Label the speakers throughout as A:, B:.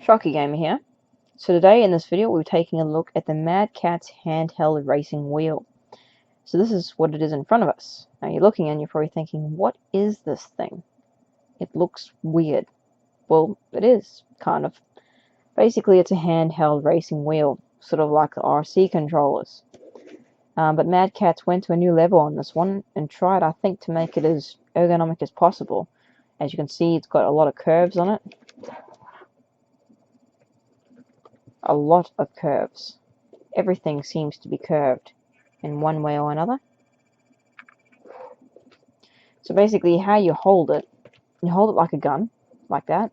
A: Sharkie Gamer here. So today in this video we're taking a look at the Mad Catz handheld racing wheel. So this is what it is in front of us. Now you're looking and you're probably thinking, what is this thing? It looks weird. Well, it is, kind of. Basically it's a handheld racing wheel, sort of like the RC controllers. But Mad Catz went to a new level on this one and tried, I think, to make it as ergonomic as possible. As you can see, it's got a lot of curves on it. A lot of curves. Everything seems to be curved in one way or another. So basically how you hold it like a gun, like that.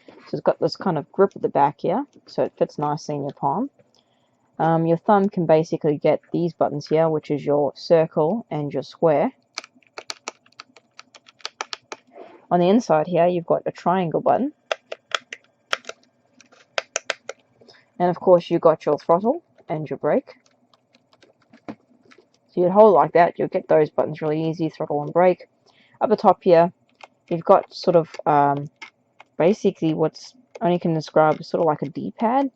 A: So it's got this kind of grip at the back here, so it fits nicely in your palm. Your thumb can basically get these buttons here, which is your circle and your square. On the inside here, you've got a triangle button. And of course you've got your throttle and your brake. So you'd hold it like that, you'll get those buttons really easy, throttle and brake. Up the top here, you've got sort of basically what's only can describe as sort of like a D-pad.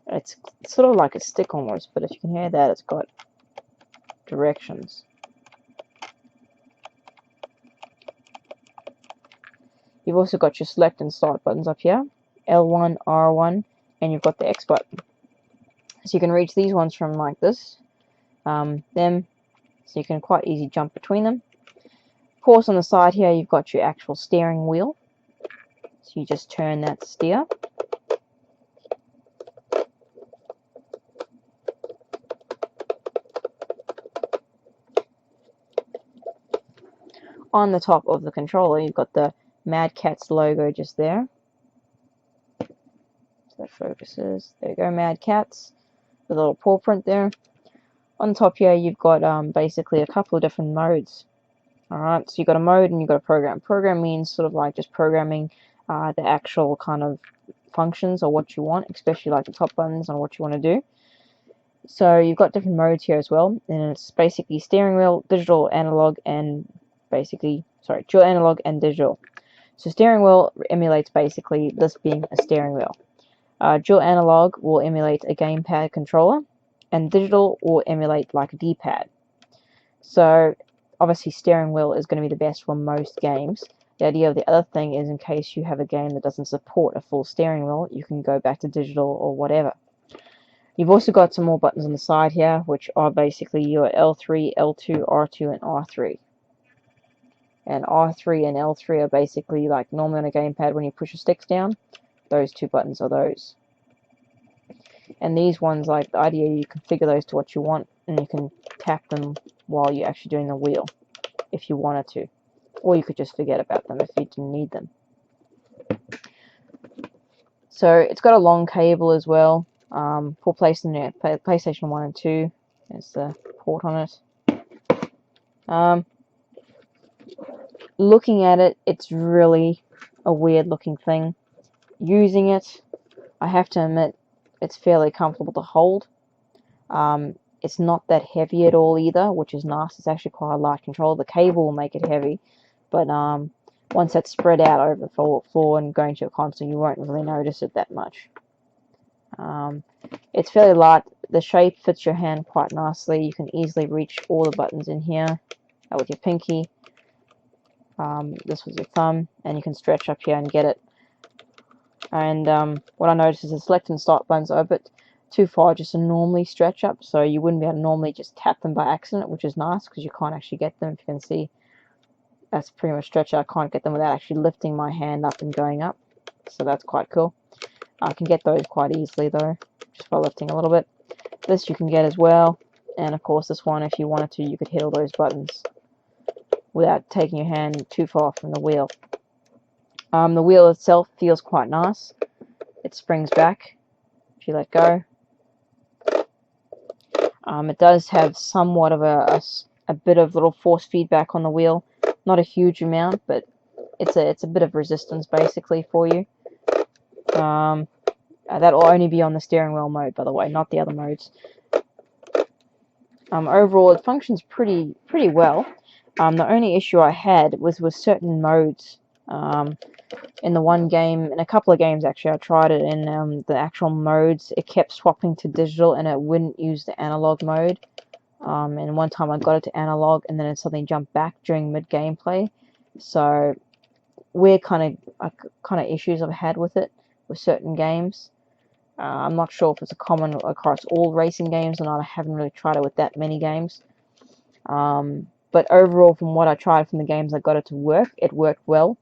A: It's sort of like a stick almost, but if you can hear that, it's got directions. You've also got your select and start buttons up here, L1, R1, and you've got the X button. So you can reach these ones from like this, so you can quite easily jump between them. Of course, on the side here, you've got your actual steering wheel. So you just turn that to steer. On the top of the controller, you've got the Mad Catz logo just there. So that focuses. There you go, Mad Catz. The little paw print there. On top here, you've got basically a couple of different modes. Alright, so you've got a mode and you've got a program. Program means sort of like just programming the actual kind of functions or what you want, especially like the top buttons on what you want to do. So you've got different modes here as well, and it's basically steering wheel, digital, analog, and dual analog and digital. So steering wheel emulates basically this being a steering wheel. Dual analog will emulate a gamepad controller, and digital will emulate like a D-pad. So obviously steering wheel is going to be the best for most games. The idea of the other thing is in case you have a game that doesn't support a full steering wheel, you can go back to digital or whatever. You've also got some more buttons on the side here, which are basically your L3, L2, R2, and R3. And R3 and L3 are basically like normally on a gamepad when you push your sticks down. Those two buttons are those. And these ones, like the idea, you configure those to what you want, and you can tap them while you're actually doing the wheel, if you wanted to. Or you could just forget about them if you didn't need them. So it's got a long cable as well, for PlayStation 1 and 2. There's the port on it. Looking at it, it's really a weird looking thing. Using it, I have to admit, it's fairly comfortable to hold. It's not that heavy at all either, which is nice. It's actually quite a light controller. The cable will make it heavy, but once that's spread out over the floor and going to your console, you won't really notice it that much. It's fairly light. The shape fits your hand quite nicely. You can easily reach all the buttons in here with your pinky. This was your thumb, and you can stretch up here and get it. And what I noticed is the select and start buttons are a bit too far just to normally stretch up, so you wouldn't be able to normally just tap them by accident, which is nice because you can't actually get them. If you can see, that's pretty much stretch out. I can't get them without actually lifting my hand up and going up, so that's quite cool. I can get those quite easily though, just by lifting a little bit. This you can get as well, and of course this one, if you wanted to, you could hit all those buttons without taking your hand too far from the wheel. The wheel itself feels quite nice. It springs back if you let go. It does have somewhat of a bit of little force feedback on the wheel. Not a huge amount, but it's a bit of resistance basically for you. That will only be on the steering wheel mode, by the way, not the other modes. Overall, it functions pretty well. The only issue I had was with certain modes. in the one game, in a couple of games actually, I tried it in the actual modes. It kept swapping to digital and it wouldn't use the analog mode. And one time I got it to analog and then it suddenly jumped back during mid gameplay. So we're kind of issues I've had with it with certain games. I'm not sure if it's a common across all racing games or not. I haven't really tried it with that many games. But overall, from what I tried from the games I got it to work, it worked well.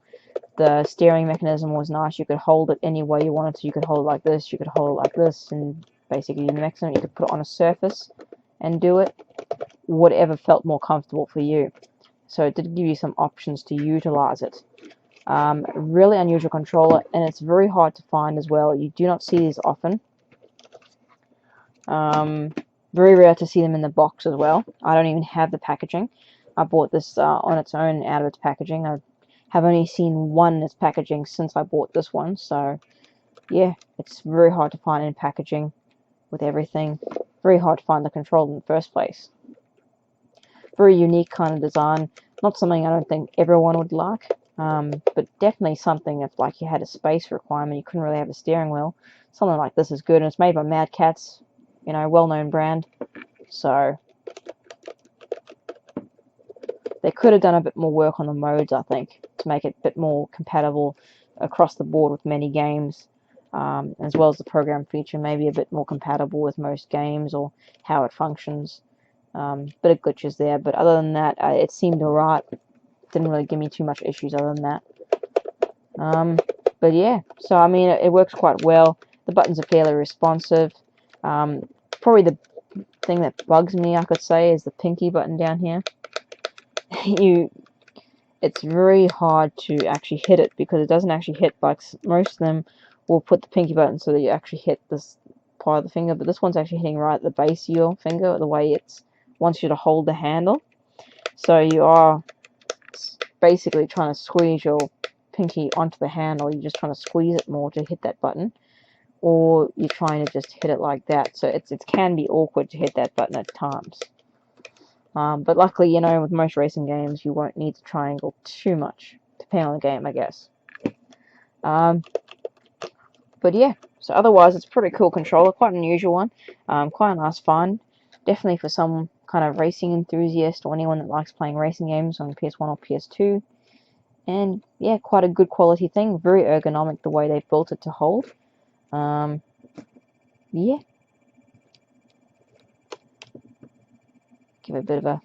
A: The steering mechanism was nice. You could hold it any way you wanted to. You could hold it like this, you could hold it like this, and basically the maximum you could put it on a surface and do it. Whatever felt more comfortable for you. So it did give you some options to utilize it. Really unusual controller, and it's very hard to find as well. You do not see these often. Very rare to see them in the box as well. I don't even have the packaging. I bought this on its own out of its packaging. I have only seen one in its packaging since I bought this one, so yeah, it's very hard to find in packaging with everything. Very hard to find the controller in the first place. Very unique kind of design. Not something I don't think everyone would like. But definitely something if like you had a space requirement, you couldn't really have a steering wheel. Something like this is good, and it's made by Mad Catz, you know, well-known brand. So they could have done a bit more work on the modes, I think, to make it a bit more compatible across the board with many games, as well as the program feature, maybe a bit more compatible with most games or how it functions. Bit of glitches there, but other than that, it seemed alright. Didn't really give me too much issues other than that. But yeah, so I mean, it works quite well. The buttons are fairly responsive. Probably the thing that bugs me, I could say, is the pinky button down here. It's very hard to actually hit it because it doesn't actually hit. Like most of them will put the pinky button so that you actually hit this part of the finger, but this one's actually hitting right at the base of your finger, the way it wants you to hold the handle. So you are basically trying to squeeze your pinky onto the handle. You're just trying to squeeze it more to hit that button, or you're trying to just hit it like that. So it can be awkward to hit that button at times. But luckily, you know, with most racing games, you won't need to triangle too much, depending on the game, I guess. But yeah, so otherwise, it's a pretty cool controller, quite an unusual one, quite a nice find. Definitely for some kind of racing enthusiast or anyone that likes playing racing games on PS1 or PS2. And yeah, quite a good quality thing. Very ergonomic the way they've built it to hold. Yeah. Give it a bit of a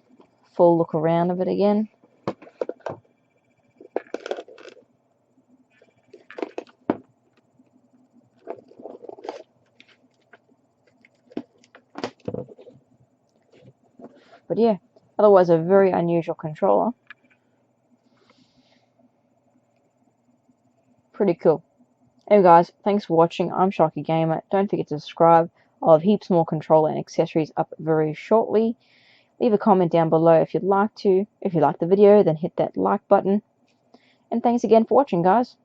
A: full look around of it again. But yeah, otherwise a very unusual controller. Pretty cool. Anyway guys, thanks for watching. I'm Sharkie Gamer. Don't forget to subscribe. I'll have heaps more controller and accessories up very shortly. Leave a comment down below if you'd like to. If you liked the video, then hit that like button. And thanks again for watching, guys.